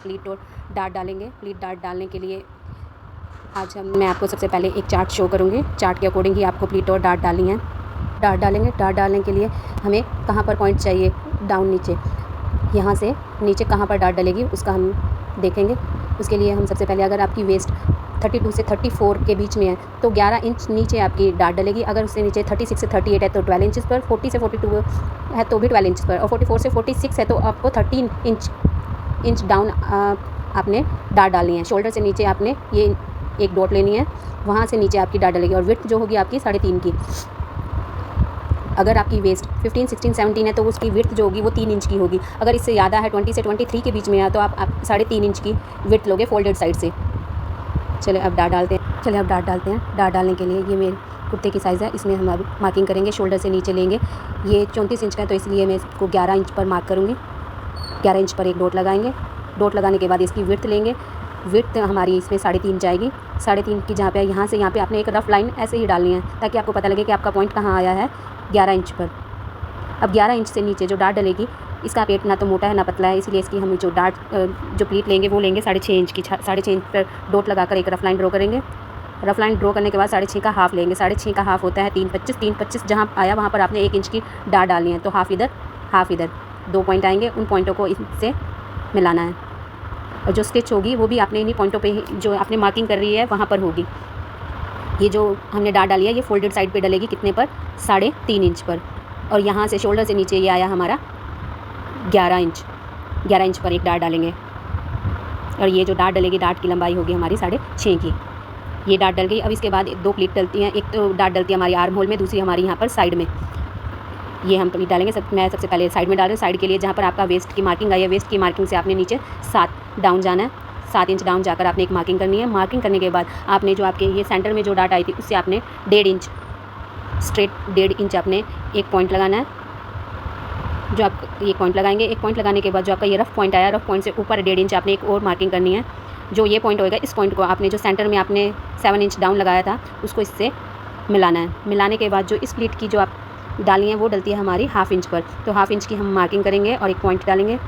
Pleat और dart डालेंगे। Pleat dart डालने के लिए मैं आपको सबसे पहले एक चार्ट शो करूँगी। चार्ट के अकॉर्डिंग ही आपको प्लीट और डार्ट डालनी है। डार्ट डालेंगे। डार्ट डालने के लिए हमें कहाँ पर पॉइंट चाहिए, डाउन नीचे, यहाँ से नीचे कहाँ पर डार्ट डलेगी उसका हम देखेंगे। उसके लिए हम सबसे पहले, अगर आपकी वेस्ट 32 से 34 के बीच में है तो 11 इंच नीचे आपकी डार्ट डलेगी। अगर उससे नीचे 36 से 38 है तो 12 इंच पर, 40 से 42 है तो भी 12 इंच पर, और 44 से 46 है तो आपको 13 इंच डाउन आपने डार्ट डालनी है। शोल्डर से नीचे आपने ये एक डॉट लेनी है, वहाँ से नीचे आपकी डार्ट डलेगी। और विड्थ जो होगी आपकी 3.5 की। अगर आपकी वेस्ट 15, 16, 17 है तो उसकी विड्थ जो होगी वो 3 इंच की होगी। अगर इससे ज़्यादा है, 20 से 23 के बीच में है, तो आप 3.5 इंच की विड्थ लोगे फोल्डेड साइड से। चलिए अब डार्ट डालते हैं। डार्ट डालने के लिए ये मेरे कुर्ते की साइज़ है, इसमें हम अब मार्किंग करेंगे। शोल्डर से नीचे लेंगे। ये 34 इंच का है तो इसलिए मैं इसको 11 इंच पर मार्क करूँगी। 11 इंच पर एक डॉट लगाएंगे। डॉट लगाने के बाद इसकी विड्थ लेंगे। विड्थ हमारी इसमें 3.5 जाएगी। 3.5 की जहाँ पे यहाँ से यहाँ पे आपने एक रफ़ लाइन ऐसे ही डालनी है ताकि आपको पता लगे कि आपका पॉइंट कहाँ आया है, 11 इंच पर। अब 11 इंच से नीचे जो डार्ट डलेगी, इसका पेट ना तो मोटा है ना पतला है, इसलिए इसकी हम जो प्लीट लेंगे वो लेंगे 6.5 इंच की। 6.5 इंच पर डॉट लगाकर एक रफ़ लाइन ड्रॉ करेंगे। रफ़ लाइन ड्रॉ करने के बाद 6.5 का हाफ़ लेंगे। 6.5 का हाफ़ होता है 3.25। 3.25 जहाँ आया वहाँ पर आपने 1 इंच की डार्ट डालनी है, तो हाफ़ इधर 2 पॉइंट आएंगे। उन पॉइंटों को इससे मिलाना है। और जो स्टिच होगी वो भी आपने इन्हीं पॉइंटों पे जो आपने मार्किंग कर रही है वहाँ पर होगी। ये जो हमने डार्ट डाली है ये फोल्डेड साइड पे डलेगी, कितने पर, 3.5 इंच पर। और यहाँ से शोल्डर से नीचे ये आया हमारा 11 इंच पर एक डार्ट डालेंगे। और ये जो डार्ट डलेगी, डार्ट की लंबाई होगी हमारी 6.5 की। ये डार्ट डल गई। अब इसके बाद 2 प्लीट डलती हैं। एक तो डार्ट डलती है हमारी आर्म होल में, दूसरी हमारी यहाँ पर साइड में। ये हम प्लीट डालेंगे। मैं सबसे पहले साइड में डाल रही हूँ। साइड के लिए जहाँ पर आपका वेस्ट की मार्किंग आई है, वेस्ट की मार्किंग से आपने नीचे 7 डाउन जाना है। 7 इंच डाउन जाकर आपने एक मार्किंग करनी है। मार्किंग करने के बाद आपने जो आपके ये सेंटर में जो डार्ट आई थी उससे आपने 1.5 इंच स्ट्रेट 1.5 इंच आपने एक पॉइंट लगाना है। जो आप एक पॉइंट लगाएंगे, एक पॉइंट लगाने के बाद जो आपका ये रफ़ पॉइंट आया, रफ़ पॉइंट से ऊपर 1.5 इंच आपने एक और मार्किंग करनी है। जो ये पॉइंट होएगा, इस पॉइंट को आपने जो सेंटर में आपने 7 इंच डाउन लगाया था उसको इससे मिलाना है। मिलाने के बाद जो इस प्लीट की जो आप डाली है वो डलती है हमारी 1/2 इंच पर, तो 1/2 इंच की हम मार्किंग करेंगे और एक पॉइंट डालेंगे।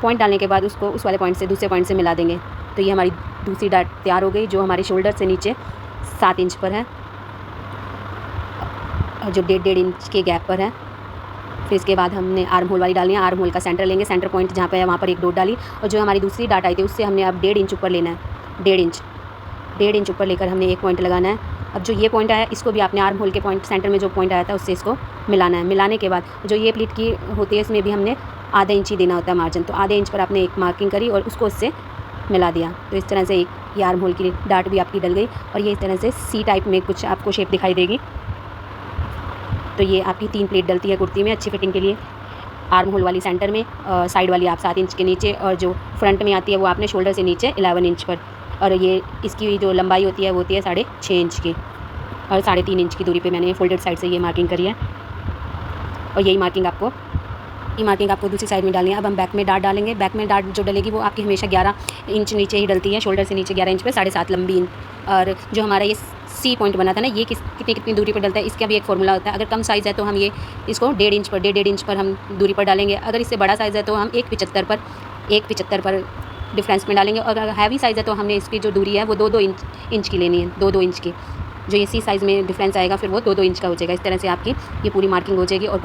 पॉइंट डालने के बाद उसको उस वाले पॉइंट से दूसरे पॉइंट से मिला देंगे। तो ये हमारी दूसरी डार्ट तैयार हो गई, जो हमारे शोल्डर से नीचे 7 इंच पर है और जो 1.5 इंच के गैप पर है। फिर इसके बाद हमने आर्म होल वाली डालनी है। आर्म होल का सेंटर लेंगे। सेंटर पॉइंट जहाँ पे है वहाँ पर एक डॉट डाली, और जो हमारी दूसरी डार्ट आई थी उससे हमने अब 1.5 इंच ऊपर लेना है। 1.5 इंच ऊपर लेकर हमने एक पॉइंट लगाना है। अब जो ये पॉइंट आया इसको भी आपने आर्म होल के पॉइंट सेंटर में जो पॉइंट आया था उससे इसको मिलाना है। मिलाने के बाद जो ये प्लीट की होती है इसमें भी हमने आधा इंच ही देना होता है मार्जिन, तो आधे इंच पर आपने एक मार्किंग करी और उसको उससे मिला दिया। तो इस तरह से ये आर्म होल की डार्ट भी आपकी डल गई और ये इस तरह से सी टाइप में कुछ आपको शेप दिखाई देगी। तो ये आपकी 3 प्लीट डलती है कुर्ती में अच्छी फिटिंग के लिए। आर्म होल वाली सेंटर में, साइड वाली आप 7 इंच के नीचे, और जो फ्रंट में आती है वो आपने शोल्डर से नीचे 11 इंच पर। और ये इसकी जो लंबाई होती है वो होती है 6.5 इंच की, और 3.5 इंच की दूरी पे मैंने फोल्डेड साइड से ये मार्किंग करी है। और यही मार्किंग आपको दूसरी साइड में डालनी है। अब हम बैक में डार्ट डालेंगे। बैक में डार्ट जो डलेगी वो आपकी हमेशा 11 इंच नीचे ही डलती है, शोल्डर से नीचे 11 इंच पे, 7.5 लंबी। और जो हमारा ये सी पॉइंट बना था ना, ये कितनी दूरी पर डलता है इसका भी एक फॉर्मूला होता है। अगर कम साइज़ है तो हम ये इसको 1.5 इंच पर हम दूरी पर डालेंगे। अगर इससे बड़ा साइज़ है तो हम 1.75 पर डिफरेंस में डालेंगे। और अगर हैवी साइज़ है तो हमने इसकी जो दूरी है वो 2-2 इंच की लेनी है। 2-2 इंच की जो ये सी साइज़ में डिफरेंस आएगा फिर वो 2-2 इंच का हो जाएगा। इस तरह से आपकी ये पूरी मार्किंग हो जाएगी। और